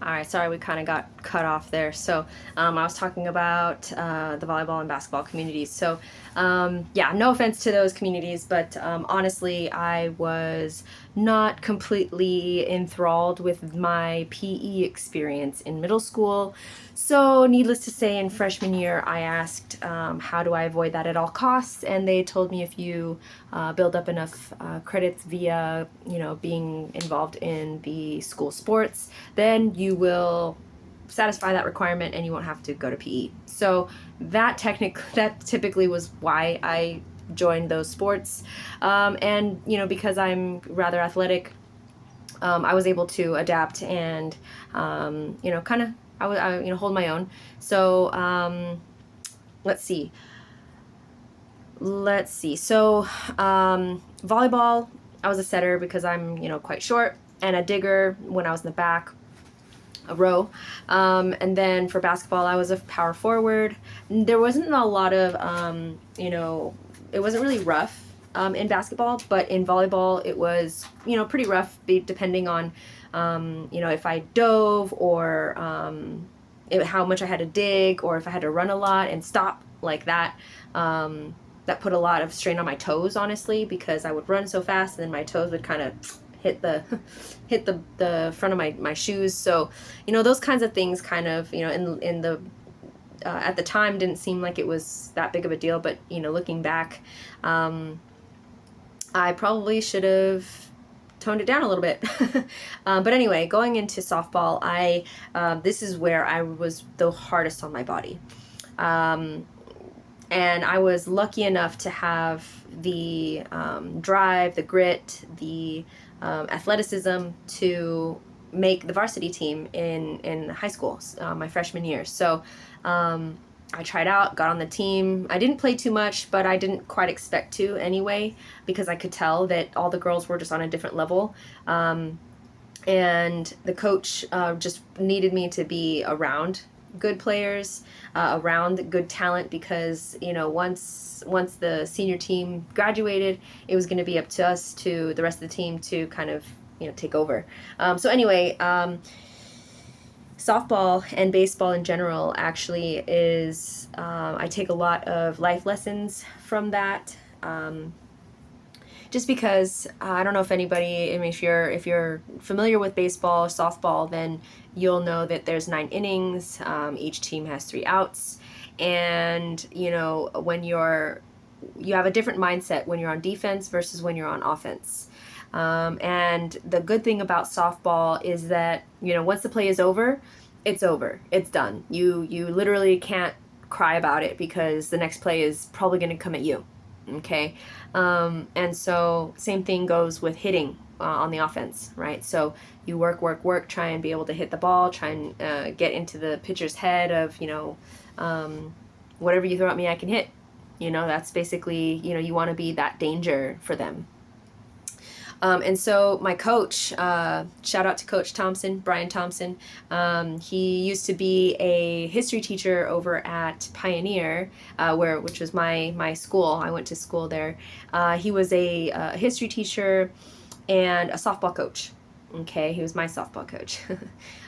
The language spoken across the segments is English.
All right, sorry, we kind of got cut off there. So I was talking about the volleyball and basketball communities. So yeah, no offense to those communities, but honestly, I was not completely enthralled with my PE experience in middle school. So needless to say, in freshman year, I asked, how do I avoid that at all costs? And they told me if you build up enough credits via, being involved in the school sports, then you will satisfy that requirement and you won't have to go to PE. So that typically was why I joined those sports. And because I'm rather athletic, I was able to adapt and kind of hold my own. So let's see. So volleyball, I was a setter because I'm quite short, and a digger when I was in the back, a row. And then for basketball, I was a power forward. There wasn't a lot of it wasn't really rough in basketball, but in volleyball it was pretty rough, depending on if I dove, or how much I had to dig, or if I had to run a lot and stop like that. That put a lot of strain on my toes, honestly, because I would run so fast and then my toes would kind of hit the front of my shoes. So those kinds of things kind of in the at the time didn't seem like it was that big of a deal, but looking back, I probably should have toned it down a little bit. But anyway, going into softball, this is where I was the hardest on my body. And I was lucky enough to have the drive, the grit, the athleticism to make the varsity team in high school, my freshman year. So I tried out, got on the team. I didn't play too much, but I didn't quite expect to anyway, because I could tell that all the girls were just on a different level. And the coach just needed me to be around good players, around good talent, because once the senior team graduated, it was going to be up to us, to the rest of the team, to kind of take over. So anyway, softball and baseball in general actually is I take a lot of life lessons from that. Just because I don't know if anybody, I mean, if you're familiar with baseball or softball, then you'll know that there's 9 innings. Each team has 3 outs, and when you have a different mindset when you're on defense versus when you're on offense. And the good thing about softball is that once the play is over, it's over. It's done. You literally can't cry about it, because the next play is probably going to come at you. Okay, and so same thing goes with hitting on the offense, right? So you work, try and be able to hit the ball, try and get into the pitcher's head of whatever you throw at me, I can hit. That's basically you want to be that danger for them. And so my coach, shout out to Coach Thompson, Brian Thompson. He used to be a history teacher over at Pioneer, which was my school. I went to school there. He was a history teacher and a softball coach. Okay, he was my softball coach.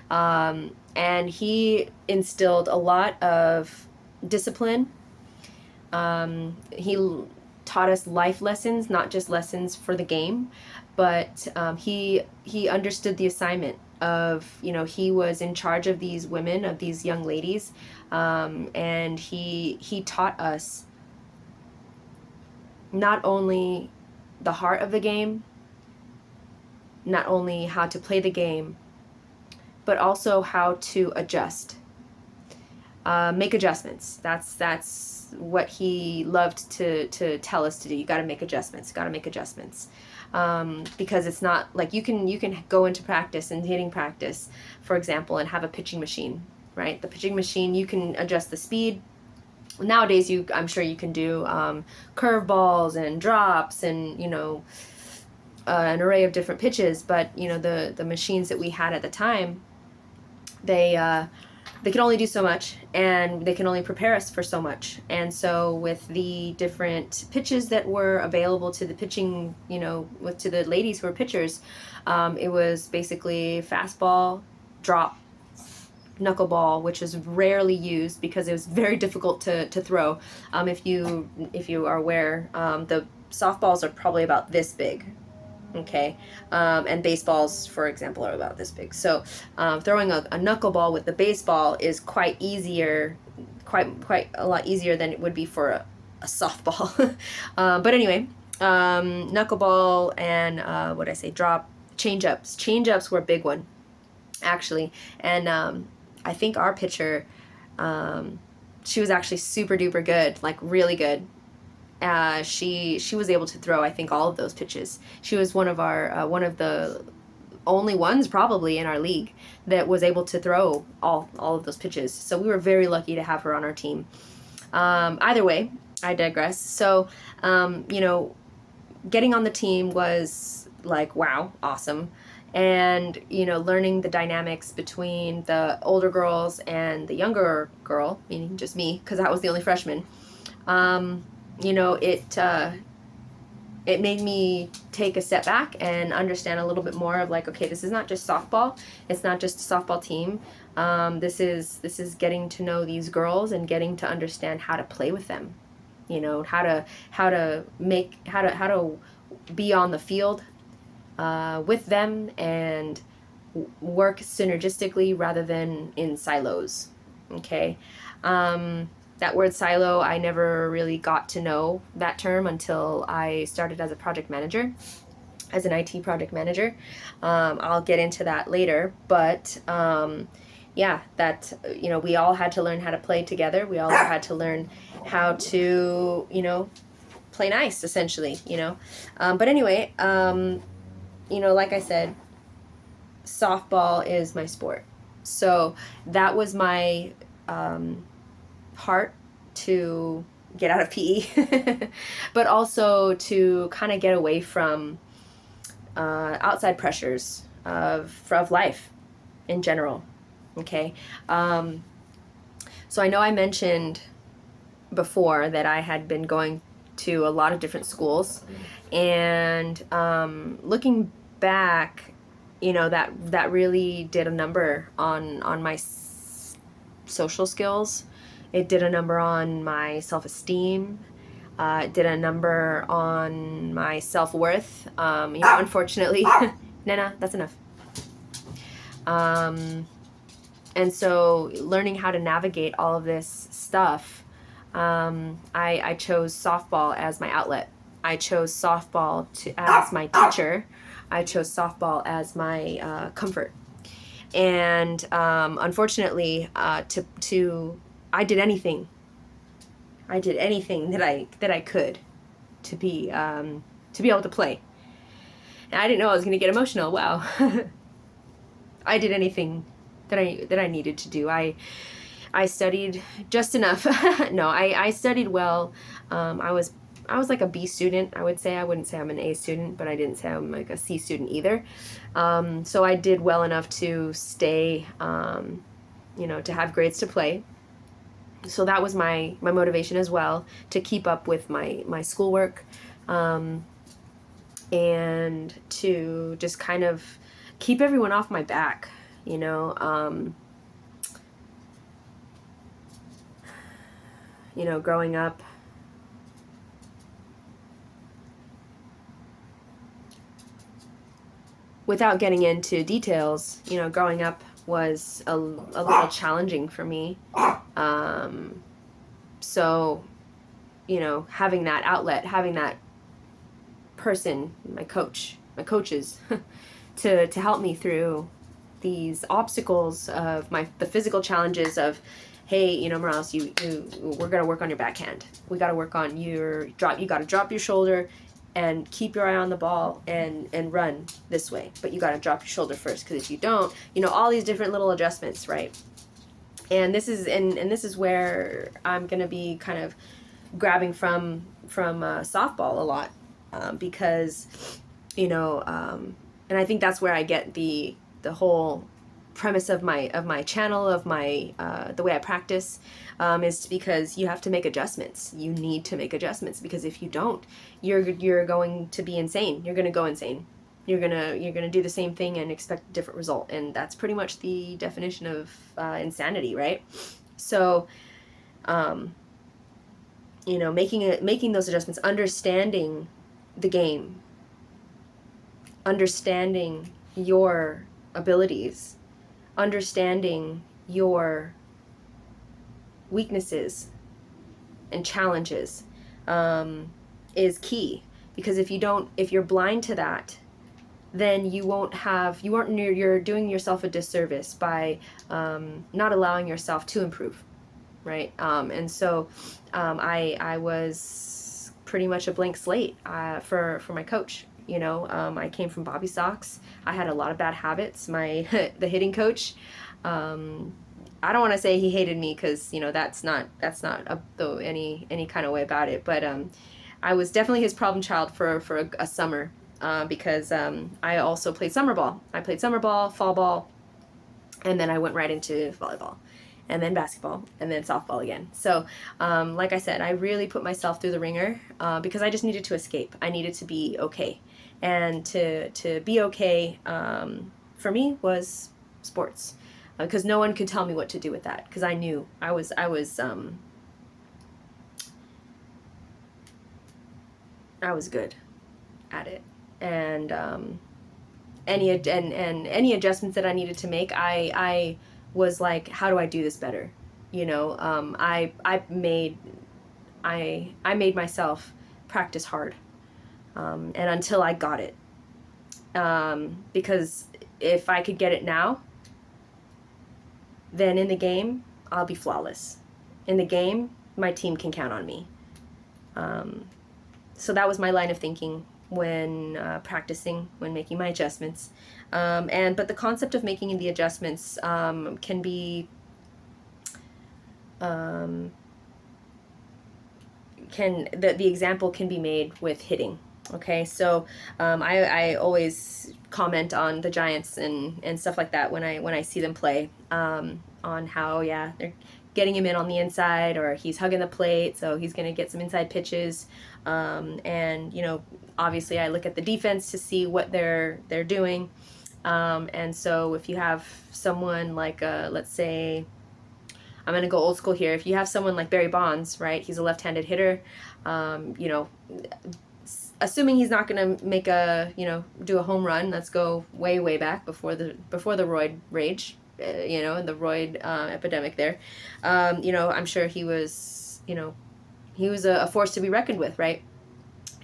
And he instilled a lot of discipline. He taught us life lessons, not just lessons for the game, but he understood the assignment of, he was in charge of these women, of these young ladies, and he taught us not only the heart of the game, not only how to play the game, but also how to adjust, make adjustments. That's what he loved to tell us to do. You got to make adjustments. Because it's not like you can go into practice and hitting practice, for example, and have a pitching machine, right? The pitching machine, you can adjust the speed. Nowadays, I'm sure you can do curveballs and drops and an array of different pitches. But the machines that we had at the time, they can only do so much, and they can only prepare us for so much. And so with the different pitches that were available to the pitching, to the ladies who were pitchers, it was basically fastball, drop, knuckleball, which is rarely used because it was very difficult to throw. If you are aware, the softballs are probably about this big, okay, and baseballs, for example, are about this big. So throwing a knuckleball with the baseball is quite a lot easier than it would be for a softball. But anyway, knuckleball and what did I say? Drop change-ups. Change-ups were a big one, actually, and I think our pitcher, she was actually super duper good, like really good. She was able to throw, I think, all of those pitches. She was one of the only ones probably in our league that was able to throw all of those pitches. So we were very lucky to have her on our team. Either way, I digress. So, getting on the team was like, wow, awesome. And, learning the dynamics between the older girls and the younger girl, meaning just me, because I was the only freshman. It made me take a step back and understand a little bit more of like, okay, this is not just softball. It's not just a softball team. This is getting to know these girls and getting to understand how to play with them. How to be on the field with them and work synergistically rather than in silos. Okay. That word silo, I never really got to know that term until I started as a project manager, as an IT project manager. I'll get into that later, but we all had to learn how to play together. We all had to learn how to, play nice, essentially, But anyway, like I said, softball is my sport. So that was my heart to get out of PE, but also to kind of get away from outside pressures of life in general. Okay. So I know I mentioned before that I had been going to a lot of different schools, and looking back, that really did a number on my social skills. It did a number on my self-esteem. It did a number on my self-worth. Unfortunately, Nana, that's enough. And so learning how to navigate all of this stuff, I chose softball as my outlet. I chose softball as my teacher. I chose softball as my comfort. And unfortunately, I did anything that I could to be able to play. And I didn't know I was going to get emotional. Wow. I did anything that I needed to do. I studied just enough. No, I studied well. I was like a B student, I would say. I wouldn't say I'm an A student, but I didn't say I'm like a C student either. So I did well enough to stay, to have grades to play. So that was my motivation as well, to keep up with my schoolwork, and to just kind of keep everyone off my back, growing up. Without getting into details, growing up was a little challenging for me. So, having that outlet, having that person, my coaches, to help me through these obstacles of the physical challenges of, hey, Morales, we're gonna work on your backhand. We gotta work on your drop. You gotta drop your shoulder and keep your eye on the ball and run this way. But you gotta drop your shoulder first, because if you don't, all these different little adjustments, right? And this is where I'm gonna be kind of grabbing from softball a lot, because and I think that's where I get the whole premise of my channel, of my the way I practice, is because you have to make adjustments. You need to make adjustments, because if you don't, you're going to be insane. You're going to go insane. you're gonna do the same thing and expect a different result, and that's pretty much the definition of insanity, right? So, making those adjustments, understanding the game, understanding your abilities, understanding your weaknesses and challenges, is key. Because if you're blind to that, then you're doing yourself a disservice by not allowing yourself to improve, right? And so I was pretty much a blank slate for my coach. I came from Bobby Sox. I had a lot of bad habits. The hitting coach, I don't want to say he hated me, because that's not any kind of way about it. But I was definitely his problem child for a summer, because I also played summer ball. I played summer ball, fall ball, and then I went right into volleyball, and then basketball, and then softball again. So, like I said, I really put myself through the ringer because I just needed to escape. I needed to be okay, and to be okay for me was sports, because no one could tell me what to do with that, because I knew I was good at it, and any adjustments that I needed to make, I was like, how do I do this better? I made myself practice hard, and until I got it, because if I could get it now, then in the game I'll be flawless. In the game, my team can count on me. So that was my line of thinking when practicing, when making my adjustments. But the concept of making the adjustments can be the example can be made with hitting. Okay, so I always comment on the Giants and stuff like that when I see them play, on how they're getting him in on the inside, or he's hugging the plate, so he's going to get some inside pitches. And obviously I look at the defense to see what they're doing. And so if you have someone like let's say, I'm going to go old school here. If you have someone like Barry Bonds, right? He's a left-handed hitter. Assuming he's not going to make do a home run. Let's go way back before the roid rage, and the roid epidemic there. I'm sure he was a force to be reckoned with, right?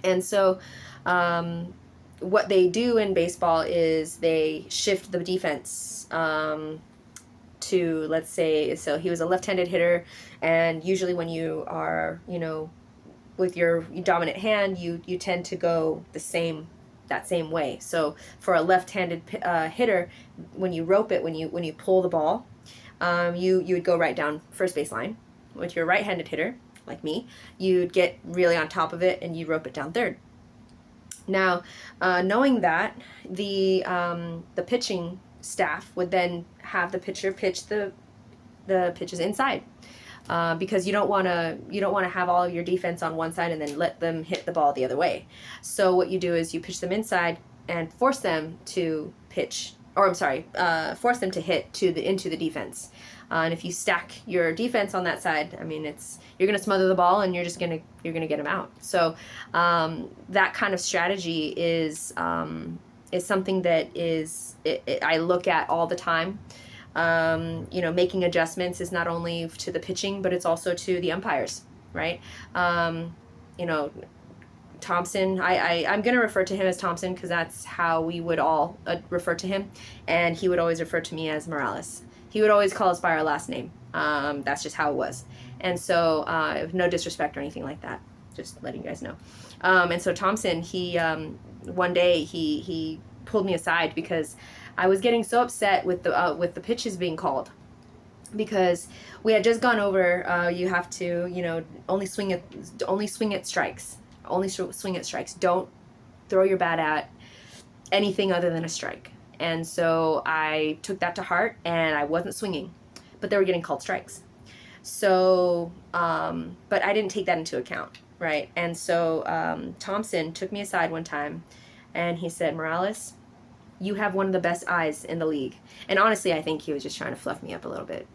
And so what they do in baseball is they shift the defense to, let's say, so he was a left-handed hitter, and usually when you are, with your dominant hand, you tend to go that same way. So for a left-handed hitter, when you rope it, when you pull the ball, you would go right down first baseline. With your right-handed hitter, like me, you'd get really on top of it and you rope it down third. Now, knowing that, the pitching staff would then have the pitcher pitch the pitches inside, because you don't want to have all of your defense on one side and then let them hit the ball the other way. So what you do is you pitch them inside and force them to pitch, or force them to hit into the defense. And if you stack your defense on that side, I mean, you're going to smother the ball and you're going to get them out. So that kind of strategy is something that I look at all the time. Making adjustments is not only to the pitching, but it's also to the umpires, right? Thompson, I'm going to refer to him as Thompson because that's how we would all refer to him. And he would always refer to me as Morales. He would always call us by our last name. That's just how it was. And so no disrespect or anything like that. Just letting you guys know. And so Thompson, he one day he pulled me aside because I was getting so upset with the pitches being called, because we had just gone over you have to only swing at strikes. Only swing at strikes. Don't throw your bat at anything other than a strike. And so I took that to heart and I wasn't swinging, but they were getting called strikes. So, but I didn't take that into account, right? And so Thompson took me aside one time and he said, Morales, you have one of the best eyes in the league. And honestly, I think he was just trying to fluff me up a little bit,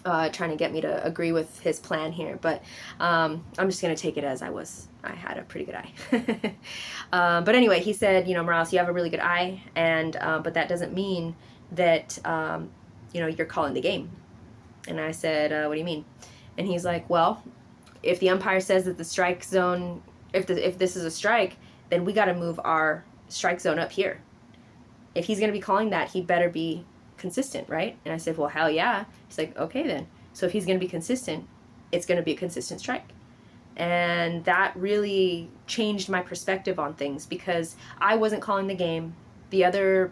trying to get me to agree with his plan here. But I'm just going to take it as I had a pretty good eye. But anyway, he said, Morales, you have a really good eye, and but that doesn't mean that, you're calling the game. And I said, what do you mean? And he's like, well, if the umpire says that the strike zone, if this is a strike, then we got to move our strike zone up here. If he's going to be calling that, he better be consistent, right? And I said, well, hell yeah. He's like, okay then. So if he's going to be consistent, it's going to be a consistent strike. And that really changed my perspective on things, because I wasn't calling the game. The other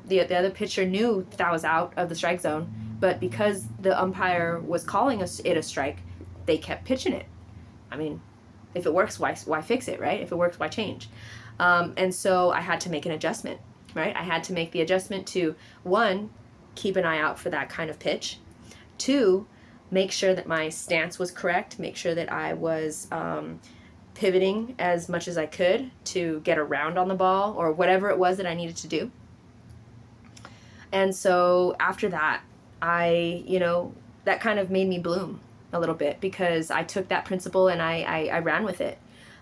pitcher knew that I was out of the strike zone, but because the umpire was calling it a strike, they kept pitching it. I mean, if it works, why fix it, right? If it works, why change? And so I had to make an adjustment, right? I had to make the adjustment to, one, keep an eye out for that kind of pitch. Two, make sure that my stance was correct, make sure that I was pivoting as much as I could to get around on the ball or whatever it was that I needed to do. And so after that, that kind of made me bloom a little bit, because I took that principle and I ran with it.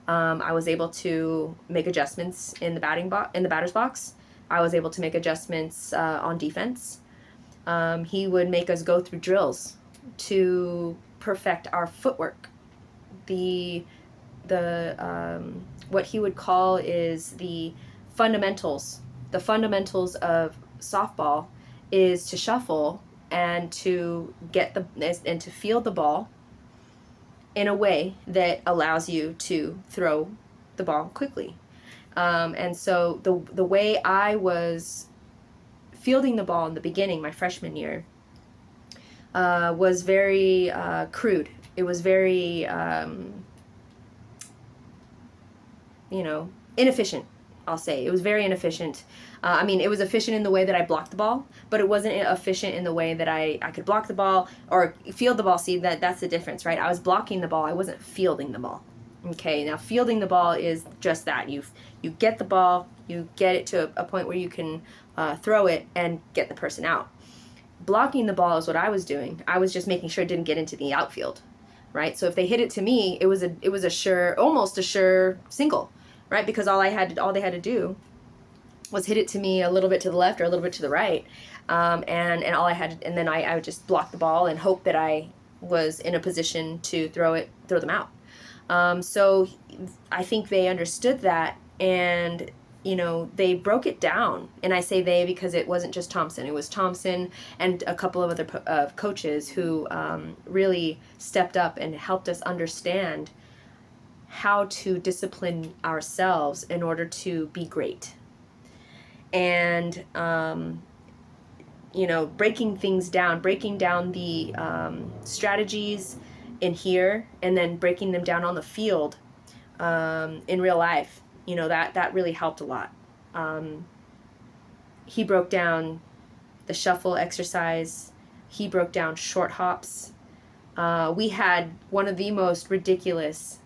I was able to make adjustments in the batter's box. I was able to make adjustments on defense. He would make us go through drills to perfect our footwork. What he would call is the fundamentals. The fundamentals of softball is to shuffle and to to field the ball in a way that allows you to throw the ball quickly. And so the way I was fielding the ball in the beginning, my freshman year, was very crude. It was very, inefficient, I'll say. It was very inefficient. It was efficient in the way that I blocked the ball, but it wasn't efficient in the way that I could block the ball or field the ball. See, that's the difference, right? I was blocking the ball. I wasn't fielding the ball. Okay, now fielding the ball is just that. You get the ball, you get it to a point where you can throw it and get the person out. Blocking the ball is what I was doing. I was just making sure it didn't get into the outfield, right? So if they hit it to me, it was almost a sure single, right? Because all they had to do was hit it to me a little bit to the left or a little bit to the right, and all I had, and then I would just block the ball and hope that I was in a position to throw them out. So I think they understood that, and they broke it down. And I say they because it wasn't just Thompson. It was Thompson and a couple of other coaches who really stepped up and helped us understand how to discipline ourselves in order to be great. And, breaking things down, breaking down the strategies in here, and then breaking them down on the field in real life. That really helped a lot. He broke down the shuffle exercise. He broke down short hops. We had one of the most ridiculous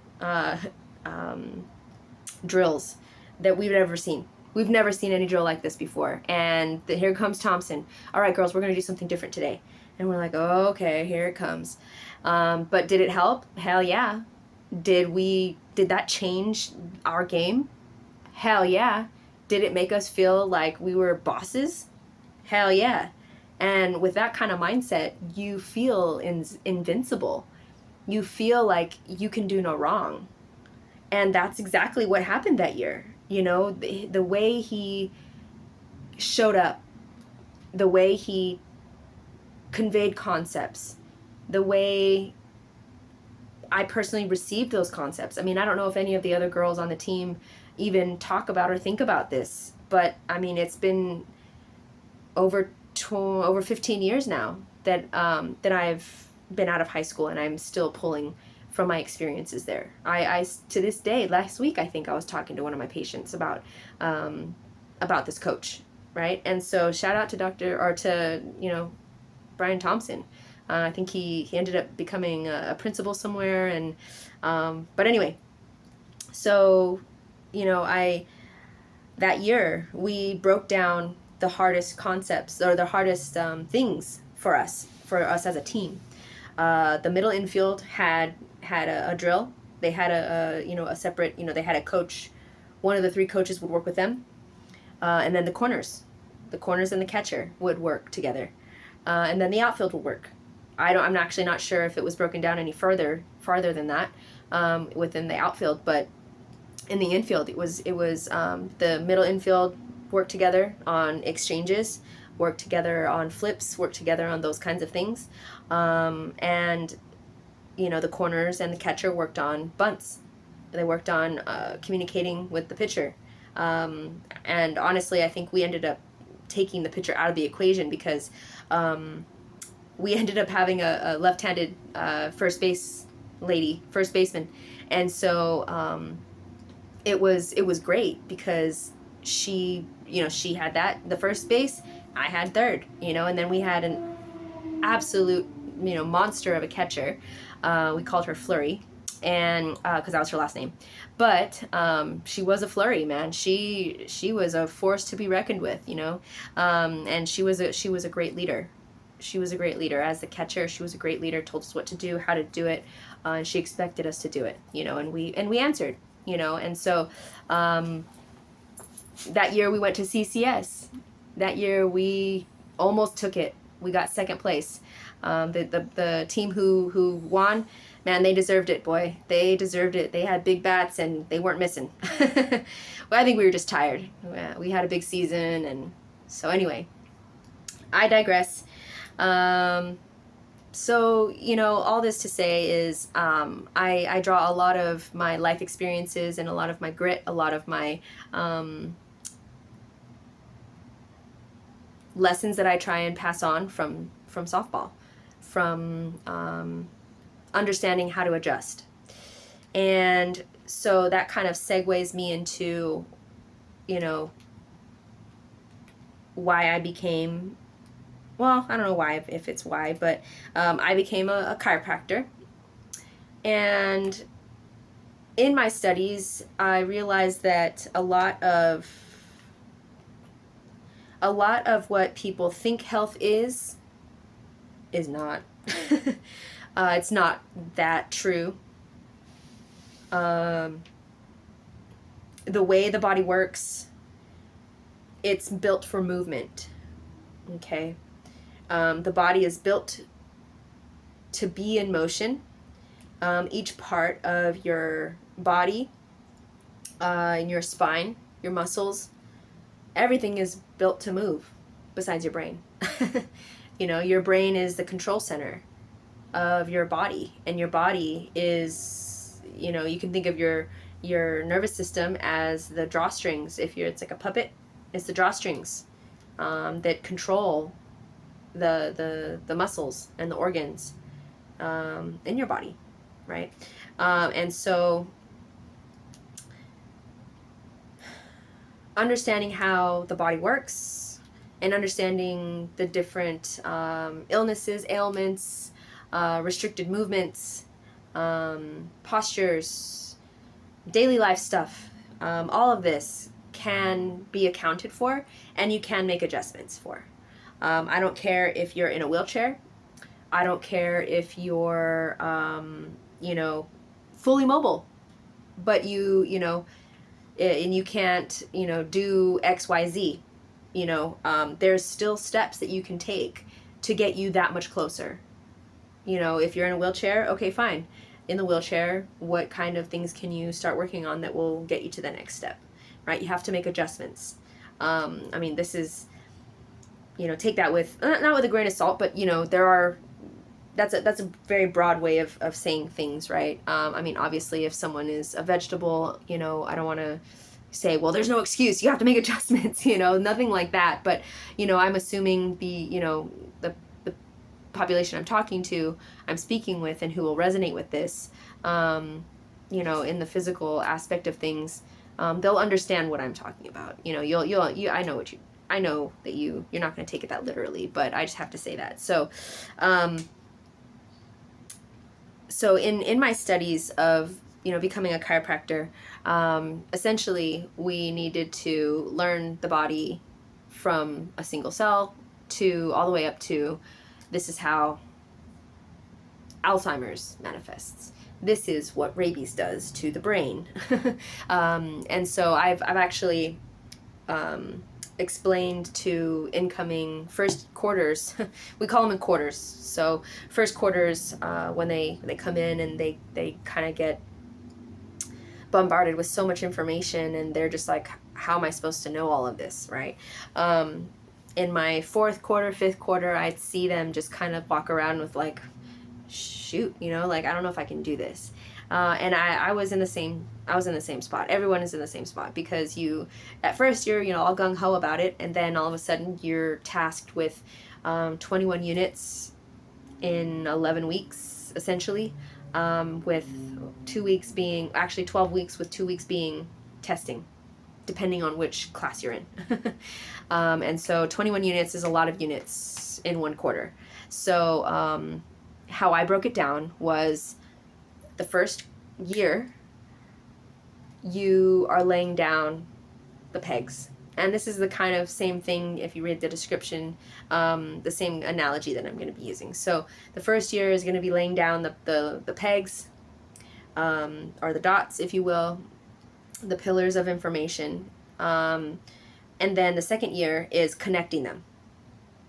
drills that we've ever seen. We've never seen any drill like this before. And here comes Thompson. All right, girls, we're going to do something different today. And we're like, oh, okay, here it comes. But did it help? Hell yeah. Did that change our game? Hell yeah. Did it make us feel like we were bosses? Hell yeah. And with that kind of mindset, you feel invincible. You feel like you can do no wrong. And that's exactly what happened that year. The way he showed up, the way he conveyed concepts, the way I personally received those concepts. I don't know if any of the other girls on the team even talk about or think about this, but it's been over 15 years now that I've been out of high school, and I'm still pulling from my experiences there. I to this day, last week, I think I was talking to one of my patients about this coach, right? And so shout out to Brian Thompson. I think he ended up becoming a principal somewhere, and but anyway, so the that year we broke down the hardest concepts, or the hardest things for us as a team. The middle infield had a drill. They had a separate, they had a coach. One of the three coaches would work with them, and then the corners and the catcher would work together, and then the outfield would work. I'm actually not sure if it was broken down any farther than that within the outfield, but in the infield it was the middle infield worked together on exchanges, worked together on flips, worked together on those kinds of things, and the corners and the catcher worked on bunts. They worked on communicating with the pitcher, and honestly I think we ended up taking the pitcher out of the equation because we ended up having a left-handed first baseman, and so it was great because she had the first base, I had third, and then we had an absolute monster of a catcher. We called her Flurry, and because that was her last name, but she was a flurry, man. She was a force to be reckoned with, and she was a great leader. She was a great leader as the catcher. She was a great leader. Told us what to do, how to do it, and she expected us to do it, and we answered, and so that year we went to CCS. That year we almost took it. We got second place. The team who won, man, they deserved it, boy. They deserved it. They had big bats and they weren't missing. Well, I think we were just tired. We had a big season, and so anyway, I digress. So, all this to say is I draw a lot of my life experiences and a lot of my grit, a lot of my lessons that I try and pass on from softball, from understanding how to adjust. And so that kind of segues me into, why I became, well, I don't know why, if it's why, but I became a chiropractor. And in my studies, I realized that a lot of what people think health is not. It's not that true. The way the body works, it's built for movement. Okay. The body is built to be in motion. Each part of your body, in your spine, your muscles, everything is built to move besides your brain. Your brain is the control center of your body, and your body is, you can think of your nervous system as the drawstrings. It's like a puppet, it's the drawstrings that control the muscles and the organs in your body, right? And so understanding how the body works and understanding the different illnesses, ailments, restricted movements, postures, daily life stuff, all of this can be accounted for, and you can make adjustments for. I don't care if you're in a wheelchair. I don't care if you're, fully mobile, but and you can't, do X, Y, Z. There's still steps that you can take to get you that much closer. If you're in a wheelchair, okay, fine. In the wheelchair, what kind of things can you start working on that will get you to the next step, right? You have to make adjustments. This is, take that with, not with a grain of salt, but, that's a very broad way of saying things, right? Obviously, if someone is a vegetable, I don't want to say, well, there's no excuse, you have to make adjustments, nothing like that. But, I'm assuming the population I'm speaking with, and who will resonate with this, in the physical aspect of things, they'll understand what I'm talking about. I know that you're not going to take it that literally, but I just have to say that. So in my studies of becoming a chiropractor, essentially we needed to learn the body from a single cell to all the way up to this is how Alzheimer's manifests. This is what rabies does to the brain. And so I've actually explained to incoming first quarters, we call them in quarters. So first quarters, when they come in and they kind of get bombarded with so much information and they're just like, how am I supposed to know all of this, right? In my fourth quarter, fifth quarter, I'd see them just kind of walk around with like, shoot, like, I don't know if I can do this. And I was in the same spot. Everyone is in the same spot because at first you're, all gung-ho about it. And then all of a sudden you're tasked with 21 units in 11 weeks, essentially, with 2 weeks being, actually 12 weeks with 2 weeks being testing, depending on which class you're in. And so 21 units is a lot of units in 1 quarter. So how I broke it down was the first year you are laying down the pegs. And this is the kind of same thing, if you read the description, the same analogy that I'm going to be using. So the first year is going to be laying down the pegs, or the dots, if you will, the pillars of information. And then the second year is connecting them.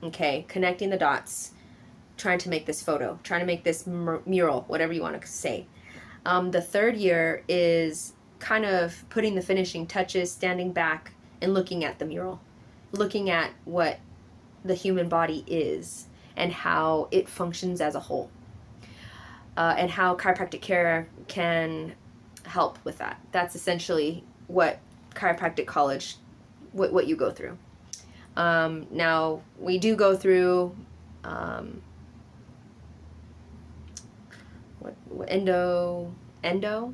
Okay, connecting the dots, trying to make this photo, trying to make this mural, whatever you want to say. The third year is kind of putting the finishing touches, standing back and looking at the mural, looking at what the human body is and how it functions as a whole, and how chiropractic care can help with that. That's essentially what chiropractic college, what you go through. Now, we do go through endo,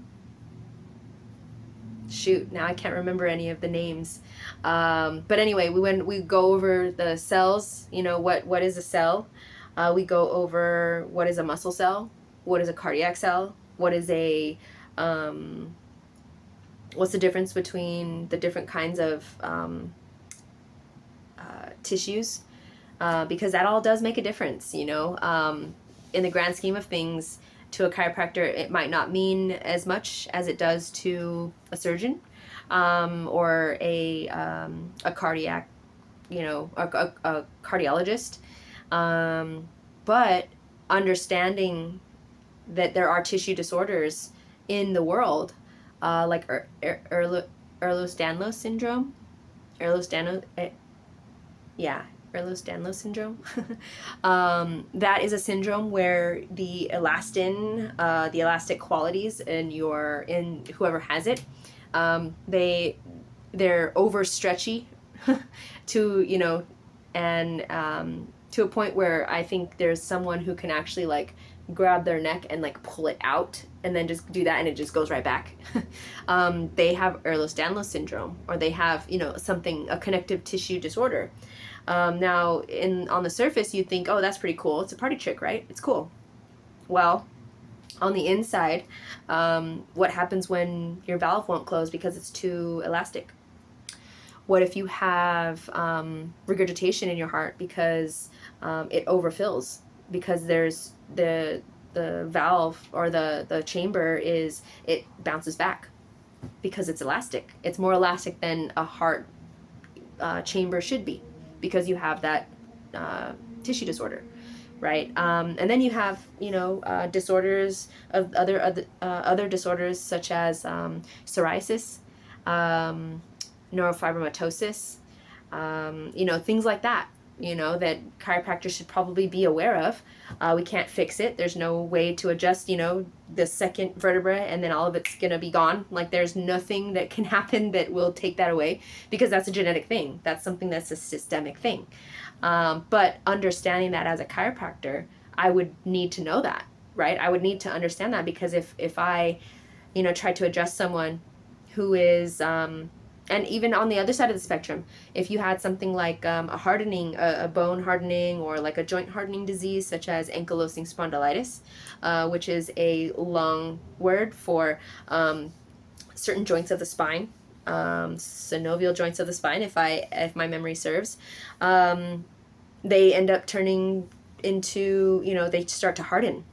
shoot, now I can't remember any of the names, but anyway, we go over the cells, what is a cell. We go over what is a muscle cell, what is a cardiac cell, what is what's the difference between the different kinds of tissues, because that all does make a difference. In the grand scheme of things, to a chiropractor, it might not mean as much as it does to a surgeon, or a cardiac, a cardiologist. But understanding that there are tissue disorders in the world, like Ehlers-Danlos syndrome, Ehlers-Danlos syndrome. That is a syndrome where the elastin, the elastic qualities in whoever has it, they're over stretchy to, and to a point where I think there's someone who can actually like grab their neck and like pull it out and then just do that and it just goes right back. They have Ehlers-Danlos syndrome, or they have, a connective tissue disorder. Now, on the surface, you think, oh, that's pretty cool. It's a party trick, right? It's cool. Well, on the inside, what happens when your valve won't close because it's too elastic? What if you have regurgitation in your heart because it overfills? Because there's the valve, or the chamber it bounces back because it's elastic. It's more elastic than a heart chamber should be, because you have that tissue disorder, right? And then you have, disorders of other disorders such as psoriasis, neurofibromatosis, things like that, that chiropractors should probably be aware of. We can't fix it. There's no way to adjust, the second vertebra and then all of it's going to be gone. Like, there's nothing that can happen that will take that away, because that's a genetic thing. That's something that's a systemic thing. But understanding that as a chiropractor, I would need to know that, right? I would need to understand that, because if I, try to adjust someone who is And even on the other side of the spectrum, if you had something like a bone hardening, or like a joint hardening disease such as ankylosing spondylitis, which is a long word for certain joints of the spine, synovial joints of the spine, if my memory serves, they end up turning into, they start to harden,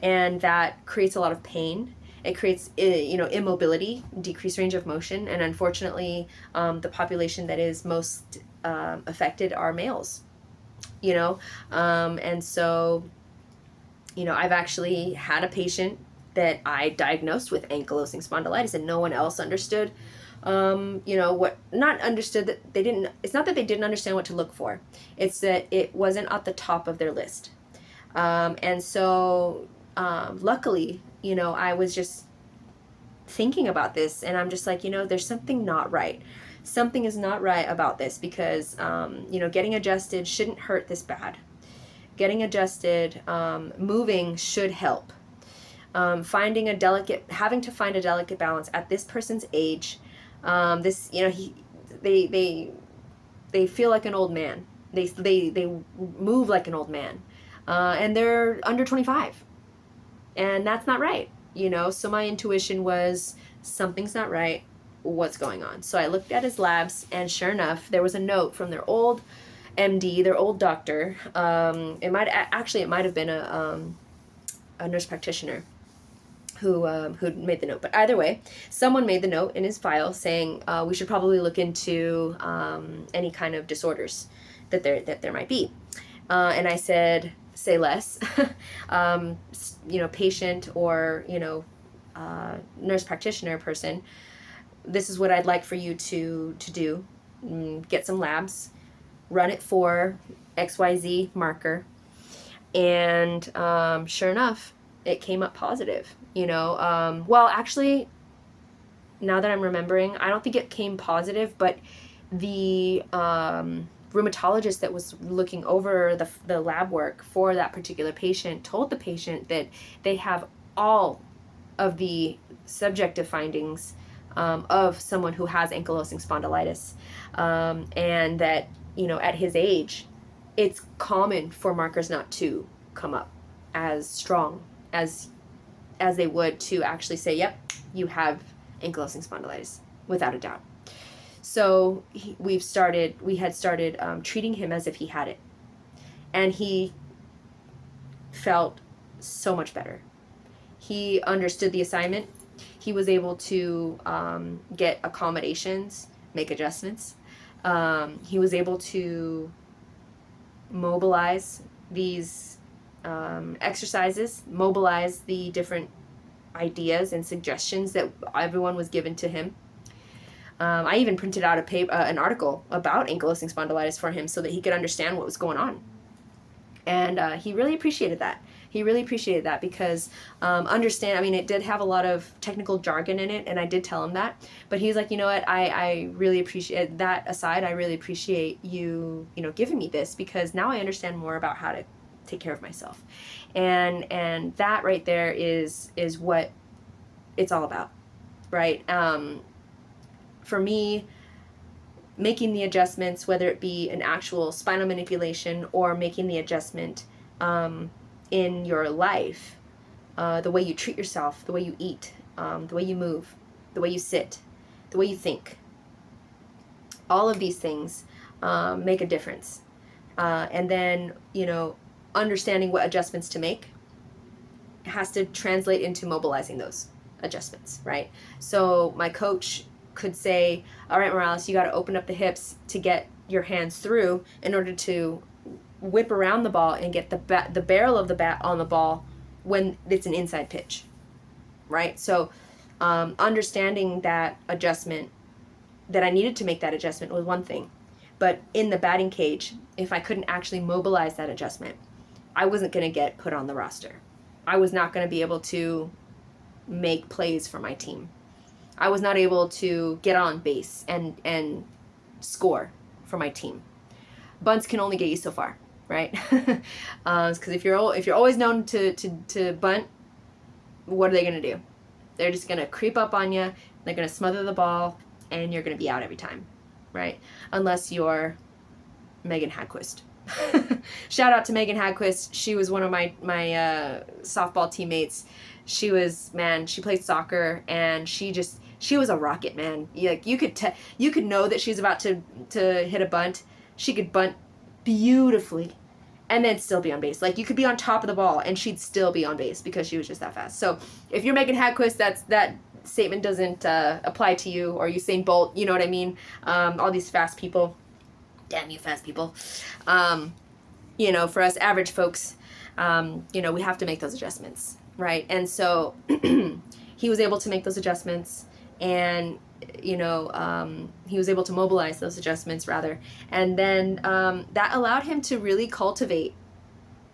and that creates a lot of pain. It creates, immobility, decreased range of motion, and unfortunately, the population that is most affected are males. And so, I've actually had a patient that I diagnosed with ankylosing spondylitis, and no one else understood. Not understood that they didn't. It's not that they didn't understand what to look for. It's that it wasn't at the top of their list. And so, luckily, I was just thinking about this, and I'm just like, there's something not right. Something is not right about this, because, getting adjusted shouldn't hurt this bad. Getting adjusted, moving should help. Having to find a delicate balance at this person's age. They feel like an old man. They move like an old man, and they're under 25. And that's not right, so my intuition was, something's not right, what's going on? So I looked at his labs, and sure enough, there was a note from their old MD, their old doctor. It might have been a nurse practitioner who made the note. But either way, someone made the note in his file saying we should probably look into any kind of disorders that there might be. And I said, say less. Patient or nurse practitioner person, this is what I'd like for you to do. Get some labs, run it for XYZ marker, and sure enough, it came up positive. Actually, now that I'm remembering, I don't think it came positive, but the rheumatologist that was looking over the lab work for that particular patient told the patient that they have all of the subjective findings of someone who has ankylosing spondylitis, and that, at his age, it's common for markers not to come up as strong as they would to actually say, yep, you have ankylosing spondylitis, without a doubt. So we had started treating him as if he had it, and he felt so much better. He understood the assignment. He was able to get accommodations, make adjustments. He was able to mobilize these exercises, mobilize the different ideas and suggestions that everyone was given to him. I even printed out an article about ankylosing spondylitis for him so that he could understand what was going on. And he really appreciated that. Because it did have a lot of technical jargon in it, and I did tell him that. But he was like, you know what, I really appreciate that aside. I really appreciate you, giving me this, because now I understand more about how to take care of myself. And that right there is what it's all about, right? For me, making the adjustments, whether it be an actual spinal manipulation or making the adjustment in your life, the way you treat yourself, the way you eat, the way you move, the way you sit, the way you think, all of these things make a difference. And then, understanding what adjustments to make has to translate into mobilizing those adjustments, right? So my coach could say, all right, Morales, you got to open up the hips to get your hands through in order to whip around the ball and get the barrel of the bat on the ball when it's an inside pitch, right? So understanding that adjustment, that I needed to make that adjustment, was one thing. But in the batting cage, if I couldn't actually mobilize that adjustment, I wasn't going to get put on the roster. I was not going to be able to make plays for my team. I was not able to get on base and score for my team. Bunts can only get you so far, right? Because if you're always known to bunt, what are they going to do? They're just going to creep up on you. They're going to smother the ball, and you're going to be out every time, right? Unless you're Megan Hadquist. Shout out to Megan Hadquist. She was one of my softball teammates. She played soccer, and she was a rocket, man. You could know that she's about to hit a bunt. She could bunt beautifully and then still be on base. Like, you could be on top of the ball and she'd still be on base because she was just that fast. So if you're Megan Hadquist, that statement doesn't apply to you, or Usain Bolt, you know what I mean? All these fast people. Damn you, fast people. For us average folks, we have to make those adjustments, right? And so he was able to make those adjustments, and he was able to mobilize those adjustments, rather. And then that allowed him to really cultivate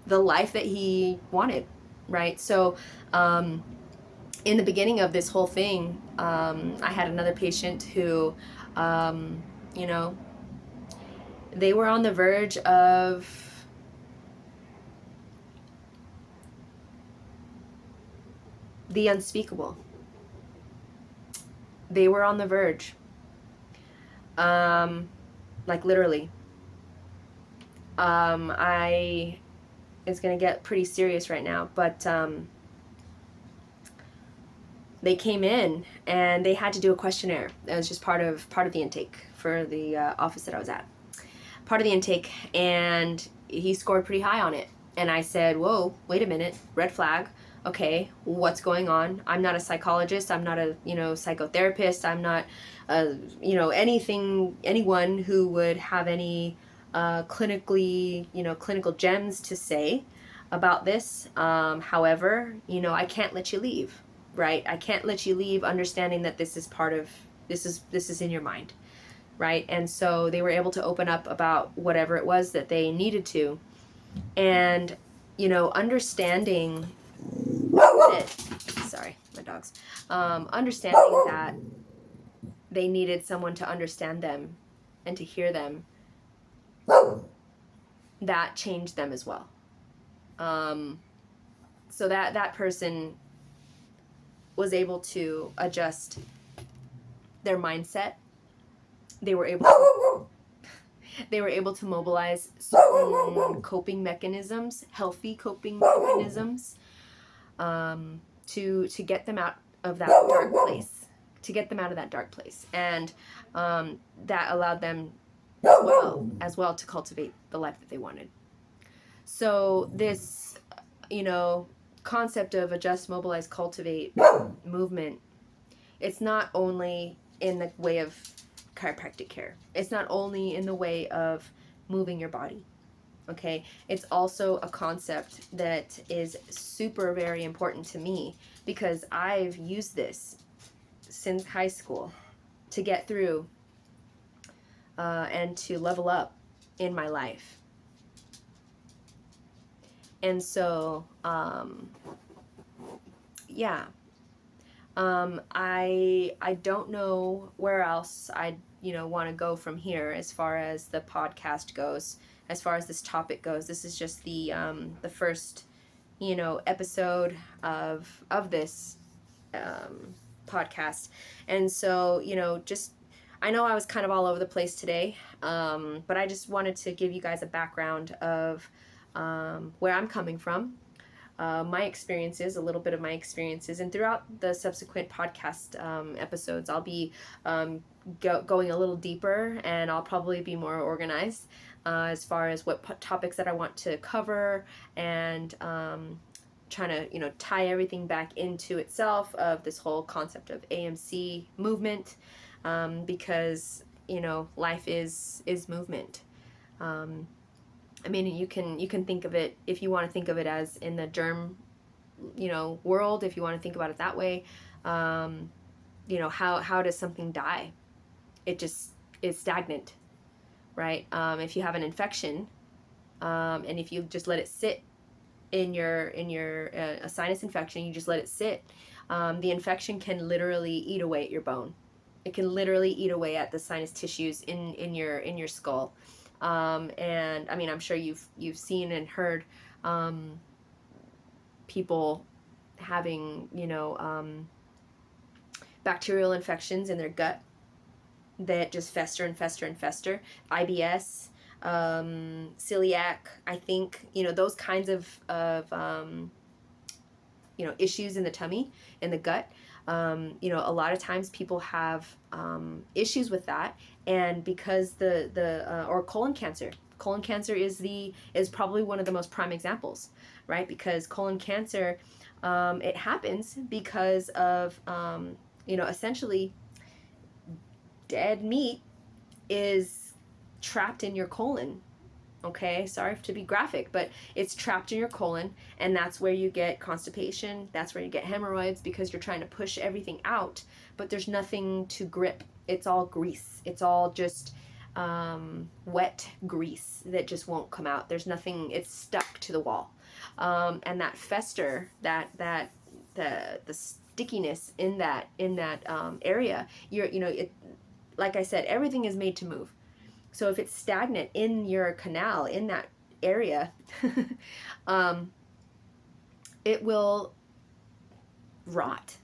the life that he wanted, right? So in the beginning of this whole thing, I had another patient who, they were on the verge of the unspeakable. They were on the verge. Like, literally. It's gonna get pretty serious right now, but they came in and they had to do a questionnaire. It was just part of the intake for the office that I was at. Part of the intake, and he scored pretty high on it. And I said, whoa, wait a minute, red flag. Okay, what's going on? I'm not a psychologist. I'm not a, psychotherapist. I'm not, anyone who would have any clinical gems to say about this. However, I can't let you leave, right? I can't let you leave understanding that this is this is in your mind, right? And so they were able to open up about whatever it was that they needed to. And, understanding that, sorry, my dogs, understanding that they needed someone to understand them and to hear them, that changed them as well. So that person was able to adjust their mindset. They were able to mobilize certain coping mechanisms, healthy coping mechanisms, to get them out of that dark place. And that allowed them as well to cultivate the life that they wanted. So this, concept of adjust, mobilize, cultivate movement, it's not only in the way of chiropractic care. It's not only in the way of moving your body. Okay, it's also a concept that is super very important to me, because I've used this since high school to get through and to level up in my life. And so, I don't know where else I want to go from here as far as the podcast goes. As far as this topic goes, this is just the first, episode of this podcast. And so, I know I was kind of all over the place today, but I just wanted to give you guys a background of where I'm coming from, my experiences, a little bit of my experiences, and throughout the subsequent podcast episodes, I'll be going a little deeper, and I'll probably be more organized as far as what topics that I want to cover, and trying to tie everything back into itself of this whole concept of AMC movement, because life is movement. You can think of it, if you want to think of it as in the germ world, if you want to think about it that way. How does something die? It just is stagnant, right? If you have an infection, and if you just let it sit in your a sinus infection, you just let it sit, the infection can literally eat away at your bone. It can literally eat away at the sinus tissues in your skull. And I'm sure you've seen and heard people having bacterial infections in their gut, that just fester and fester and fester. IBS, celiac, I think, those kinds of issues in the tummy, in the gut. A lot of times people have issues with that, and because or colon cancer. Colon cancer is probably one of the most prime examples, right? Because colon cancer, it happens because of essentially dead meat is trapped in your colon. Okay, sorry to be graphic, but it's trapped in your colon, and that's where you get constipation. That's where you get hemorrhoids, because you're trying to push everything out, but there's nothing to grip. It's all grease. It's all just wet grease that just won't come out. There's nothing. It's stuck to the wall, and that fester, the stickiness in that area. Like I said, everything is made to move. So if it's stagnant in your canal, in that area, it will rot.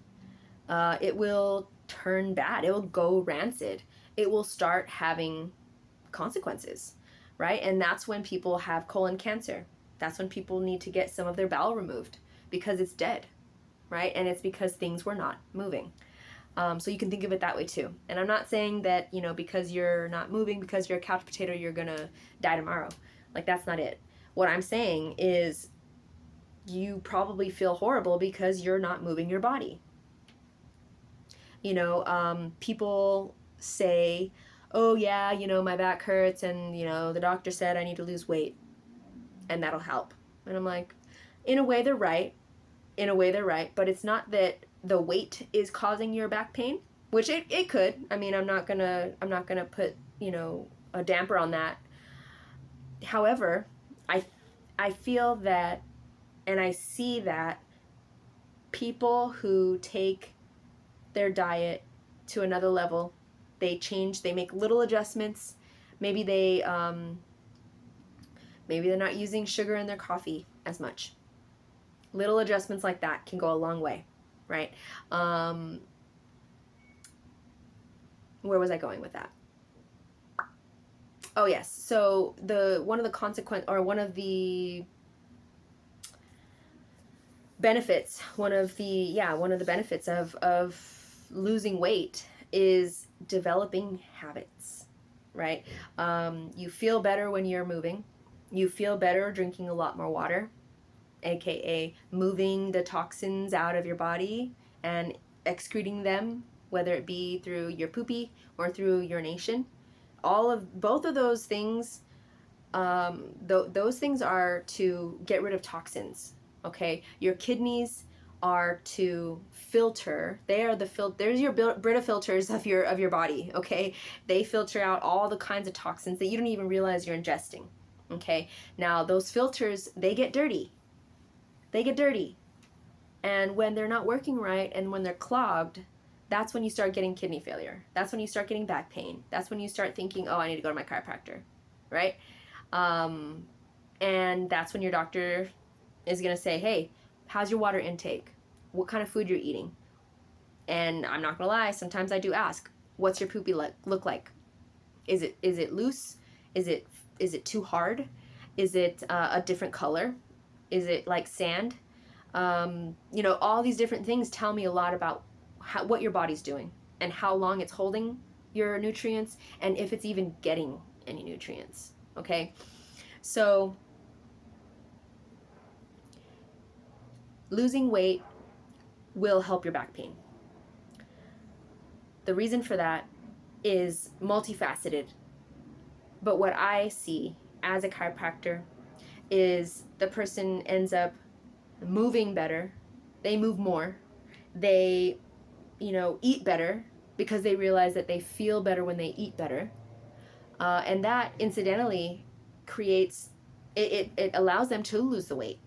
It will turn bad. It will go rancid. It will start having consequences, right? And that's when people have colon cancer. That's when people need to get some of their bowel removed, because it's dead, right? And it's because things were not moving. So you can think of it that way too. And I'm not saying that, because you're not moving, because you're a couch potato, you're going to die tomorrow. Like, that's not it. What I'm saying is you probably feel horrible because you're not moving your body. People say, oh yeah, my back hurts, and, the doctor said I need to lose weight and that'll help. And I'm like, in a way they're right. But it's not that the weight is causing your back pain, which it could. I mean, I'm not gonna put, a damper on that. However, I feel that, and I see that people who take their diet to another level, they make little adjustments. Maybe they're not using sugar in their coffee as much. Little adjustments like that can go a long way, right? Where was I going with that? Oh yes. So one of the benefits, one of the benefits of losing weight is developing habits, right? You feel better when you're moving. You feel better drinking a lot more water, aka moving the toxins out of your body and excreting them, whether it be through your poopy or through urination. Both of those things, those things are to get rid of toxins. Okay, your kidneys are to filter. There's your Brita filters of your body. Okay, they filter out all the kinds of toxins that you don't even realize you're ingesting. Okay, now those filters, they get dirty. And when they're not working right, and when they're clogged, that's when you start getting kidney failure. That's when you start getting back pain. That's when you start thinking, oh, I need to go to my chiropractor, right? And that's when your doctor is going to say, hey, how's your water intake? What kind of food you're eating? And I'm not going to lie, sometimes I do ask, what's your poopy look like? Is it loose? Is it too hard? Is it a different color? Is it like sand? All these different things tell me a lot about what your body's doing and how long it's holding your nutrients, and if it's even getting any nutrients. Okay, so losing weight will help your back pain. The reason for that is multifaceted, but what I see as a chiropractor is the person ends up moving better. They move more. They, eat better because they realize that they feel better when they eat better. And that incidentally creates, it allows them to lose the weight.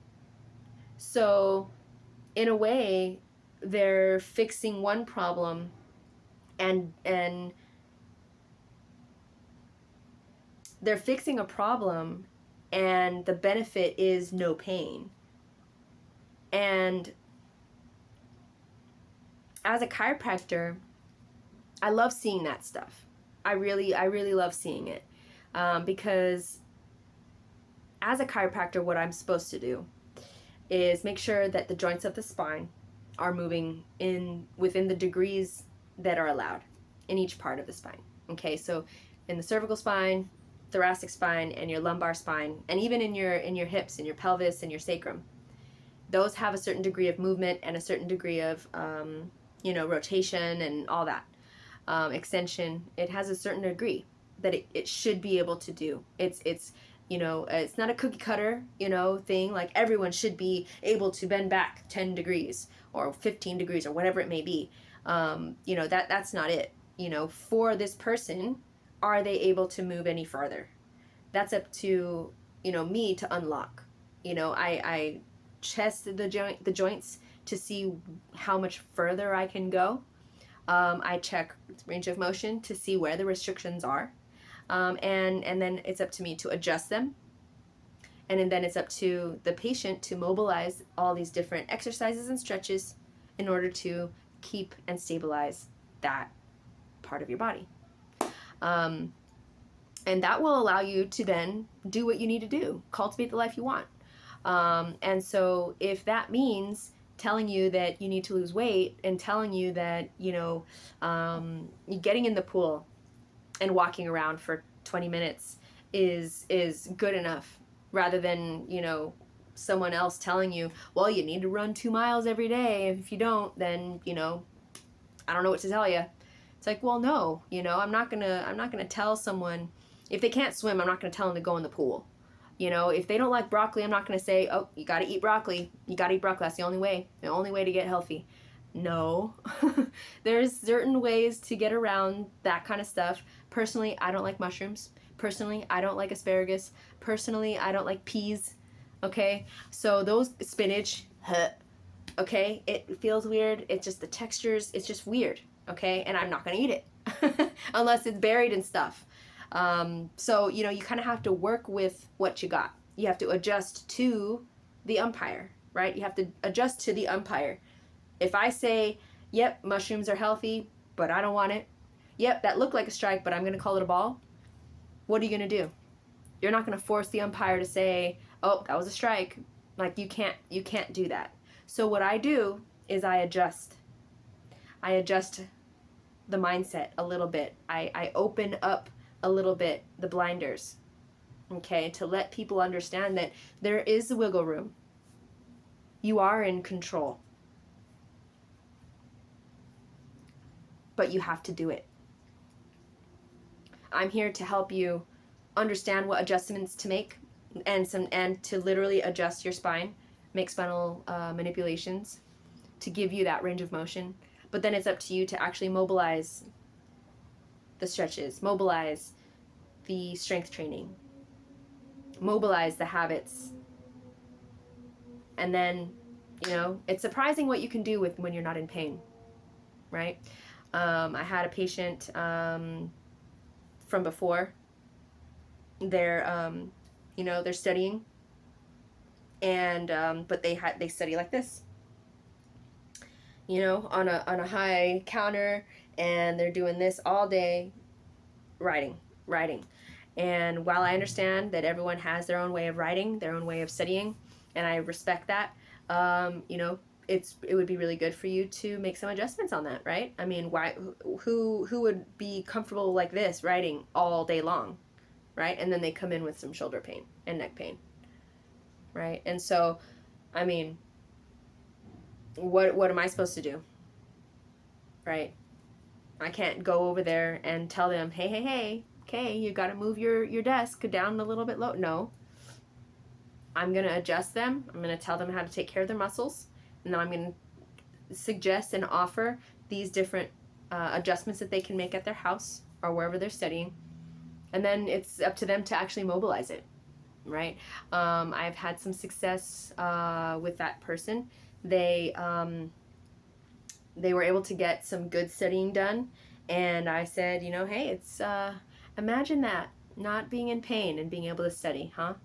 So in a way, they're fixing one problem and they're fixing a problem, and the benefit is no pain. And as a chiropractor, I love seeing that stuff. I really love seeing it, because as a chiropractor, what I'm supposed to do is make sure that the joints of the spine are moving in within the degrees that are allowed in each part of the spine. Okay, so in the cervical spine, thoracic spine, and your lumbar spine, and even in your hips, and your pelvis, and your sacrum, those have a certain degree of movement and a certain degree of rotation and all that, extension. It has a certain degree that it should be able to do. It's not a cookie cutter, thing. Like everyone should be able to bend back 10 degrees or 15 degrees or whatever it may be. That's not it. For this person, are they able to move any farther? That's up to, me to unlock. I test the joints to see how much further I can go. I check range of motion to see where the restrictions are. And then it's up to me to adjust them. And then it's up to the patient to mobilize all these different exercises and stretches in order to keep and stabilize that part of your body. And that will allow you to then do what you need to do, cultivate the life you want. And so if that means telling you that you need to lose weight and telling you that, getting in the pool and walking around for 20 minutes is good enough, rather than, someone else telling you, well, you need to run 2 miles every day. If you don't, then, I don't know what to tell you. It's like, well, no, I'm not gonna tell someone, if they can't swim, I'm not gonna tell them to go in the pool. If they don't like broccoli, I'm not gonna say, oh, you gotta eat broccoli. You gotta eat broccoli. That's the only way to get healthy. No. There's certain ways to get around that kind of stuff. Personally, I don't like mushrooms. Personally, I don't like asparagus. Personally, I don't like peas. Okay? So those spinach, okay? It feels weird. It's just the textures. It's just weird. Okay? And I'm not going to eat it unless it's buried in stuff. So, you kind of have to work with what you got. You have to adjust to the umpire, right? You have to adjust to the umpire. If I say, yep, mushrooms are healthy, but I don't want it. Yep, that looked like a strike, but I'm going to call it a ball. What are you going to do? You're not going to force the umpire to say, oh, that was a strike. Like, you can't do that. So what I do is I adjust. I adjust the mindset a little bit. I open up a little bit the blinders, okay, to let people understand that there is wiggle room. You are in control. But you have to do it. I'm here to help you understand what adjustments to make and to literally adjust your spine, make spinal manipulations to give you that range of motion. But then it's up to you to actually mobilize the stretches, mobilize the strength training, mobilize the habits. And then, it's surprising what you can do when you're not in pain, right? I had a patient from before. They're they're studying, and but they study like this, on a high counter, and they're doing this all day, writing. And while I understand that everyone has their own way of writing, their own way of studying, and I respect that, it would be really good for you to make some adjustments on that, right? I mean, who would be comfortable like this writing all day long, right? And then they come in with some shoulder pain and neck pain, right? And so, I mean, what am I supposed to do, right? I can't go over there and tell them, hey, okay, you got to move your desk down a little bit low. No. I'm going to adjust them. I'm going to tell them how to take care of their muscles. And then I'm going to suggest and offer these different adjustments that they can make at their house or wherever they're studying. And then it's up to them to actually mobilize it, right? I've had some success with that person. They were able to get some good studying done. And I said, hey, it's imagine that, not being in pain and being able to study, huh?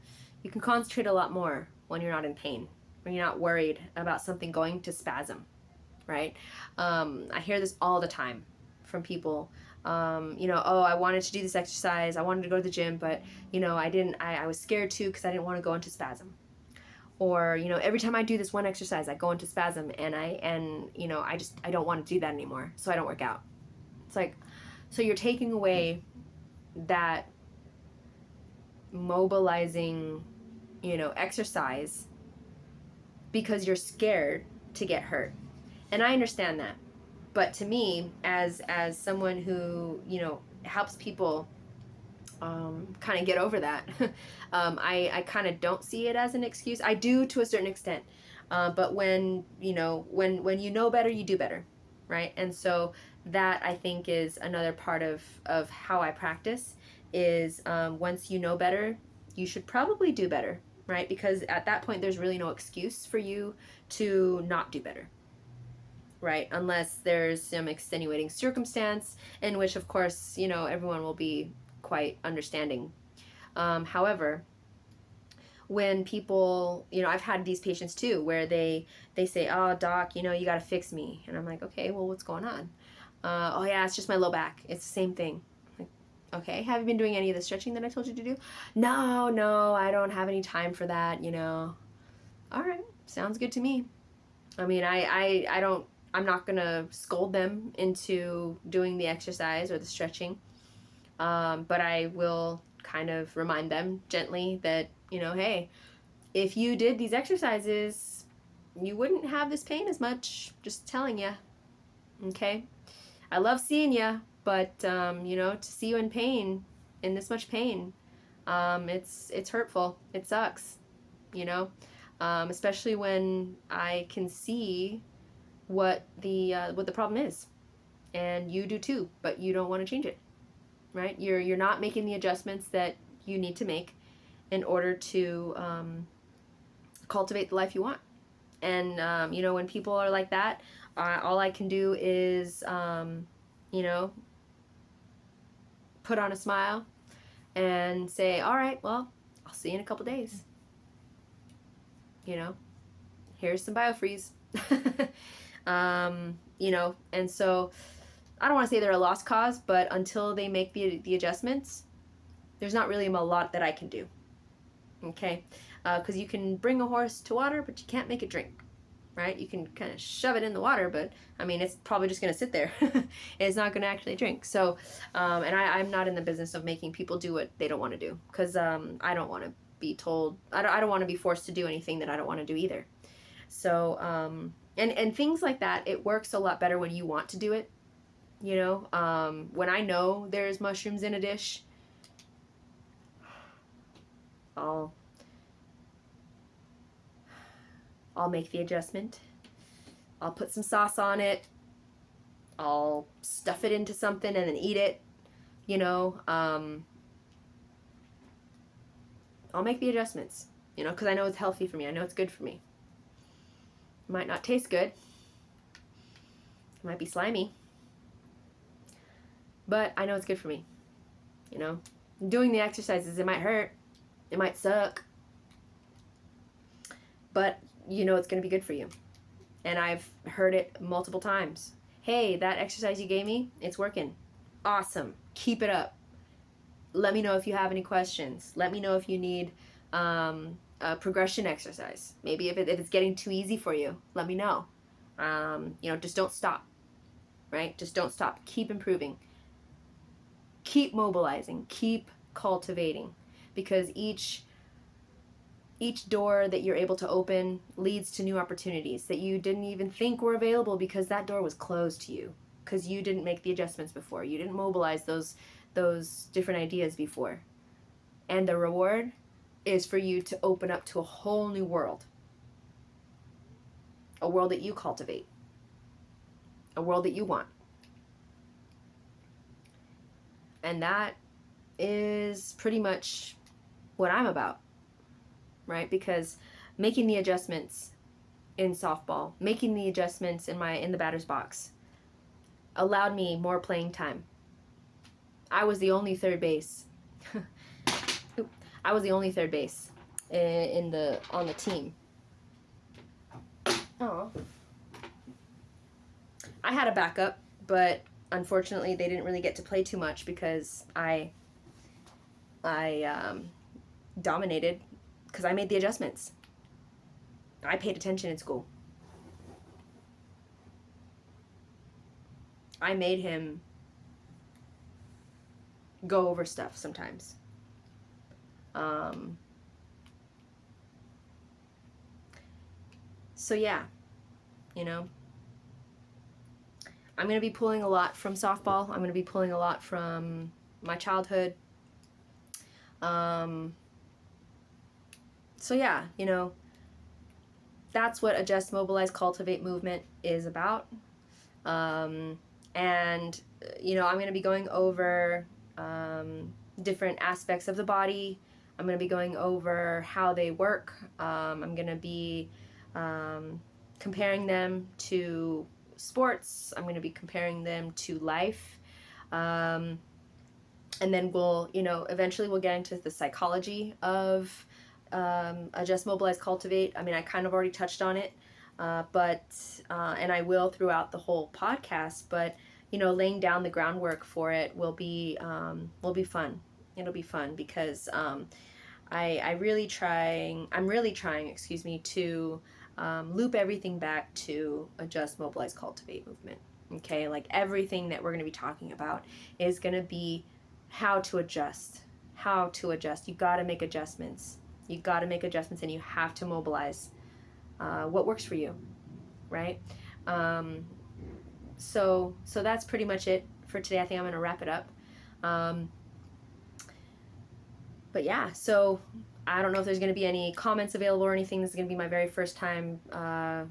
You can concentrate a lot more when you're not in pain, when you're not worried about something going to spasm, right? I hear this all the time from people Oh, I wanted to do this exercise, I wanted to go to the gym, but I was scared to because I didn't want to go into spasm. Or every time I do this one exercise I go into spasm, and I don't want to do that anymore, so I don't work out. It's like, so you're taking away that mobilizing exercise because you're scared to get hurt. And I understand that. But to me, as someone who helps people kind of get over that, I kind of don't see it as an excuse. I do to a certain extent, but when you know better, you do better, right? And so that, I think, is another part of how I practice. Is once you know better, you should probably do better, right? Because at that point, there's really no excuse for you to not do better, right? Unless there's some extenuating circumstance, in which, of course, everyone will be quite understanding. However, when people, I've had these patients too, where they say, "Oh, doc, you got to fix me," and I'm like, "Okay, well, what's going on?" "Oh yeah, it's just my low back. It's the same thing." Like, okay, have you been doing any of the stretching that I told you to do? No, I don't have any time for that. All right, sounds good to me. I mean, I don't, I'm not going to scold them into doing the exercise or the stretching. But I will kind of remind them gently that, hey, if you did these exercises, you wouldn't have this pain as much. Just telling you. Okay? I love seeing you, but, to see you in pain, in this much pain, it's hurtful. It sucks, especially when I can see what the problem is, and you do too, but you don't want to change it, right? You're not making the adjustments that you need to make in order to cultivate the life you want. And when people are like that, all I can do is put on a smile and say, "All right, well, I'll see you in a couple days. Here's some BioFreeze." And so I don't want to say they're a lost cause, but until they make the adjustments, there's not really a lot that I can do. Okay? Because you can bring a horse to water, but you can't make it drink, right? You can kind of shove it in the water, but I mean, it's probably just going to sit there. It's not going to actually drink. So, and I'm not in the business of making people do what they don't want to do, because I don't want to be told, I don't want to be forced to do anything that I don't want to do either. So, and things like that, it works a lot better when you want to do it. When I know there's mushrooms in a dish, I'll make the adjustment. I'll put some sauce on it. I'll stuff it into something and then eat it. I'll make the adjustments, because I know it's healthy for me. I know it's good for me. It might not taste good. It might be slimy. But I know it's good for me. Doing the exercises, it might hurt. It might suck. But it's going to be good for you. And I've heard it multiple times. "Hey, that exercise you gave me, it's working. Awesome. Keep it up. Let me know if you have any questions. Let me know if you need a progression exercise. Maybe if it's getting too easy for you, let me know. Just don't stop. Right? Just don't stop. Keep improving. Keep mobilizing. Keep cultivating. Because each door that you're able to open leads to new opportunities that you didn't even think were available, because that door was closed to you, because you didn't make the adjustments before. You didn't mobilize those different ideas before. And the reward is for you to open up to a whole new world. A world that you cultivate. A world that you want. And that is pretty much what I'm about. Right? Because making the adjustments in softball, making the adjustments in the batter's box, allowed me more playing time. I was the only third base. I was the only third base on the team. Oh. I had a backup, but unfortunately, they didn't really get to play too much because I dominated because I made the adjustments. I paid attention in school. I made him go over stuff sometimes. So yeah, you know, I'm going to be pulling a lot from softball. I'm going to be pulling a lot from my childhood. So yeah, you know, that's what Adjust, Mobilize, Cultivate movement is about. And, you know, I'm going to be going over different aspects of the body. I'm going to be going over how they work. I'm going to be comparing them to sports. I'm going to be comparing them to life. And then we'll, you know, eventually we'll get into the psychology of Adjust, Mobilize, Cultivate. I mean, I kind of already touched on it, and I will throughout the whole podcast. But you know, laying down the groundwork for it will be fun. It'll be fun because I'm really trying, excuse me, to loop everything back to Adjust, Mobilize, Cultivate movement. Okay, like everything that we're going to be talking about is going to be how to adjust. How to adjust. You got to make adjustments. You got to make adjustments, and you have to mobilize what works for you, right? So that's pretty much it for today. I think I'm going to wrap it up. But yeah, so I don't know if there's going to be any comments available or anything. This is going to be my very first time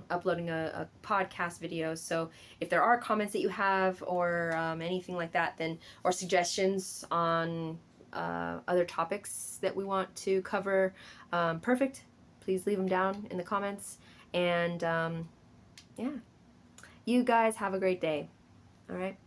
uploading a podcast video. So if there are comments that you have or anything like that, then or suggestions on other topics that we want to cover, perfect. Please leave them down in the comments. And yeah, you guys have a great day. All right.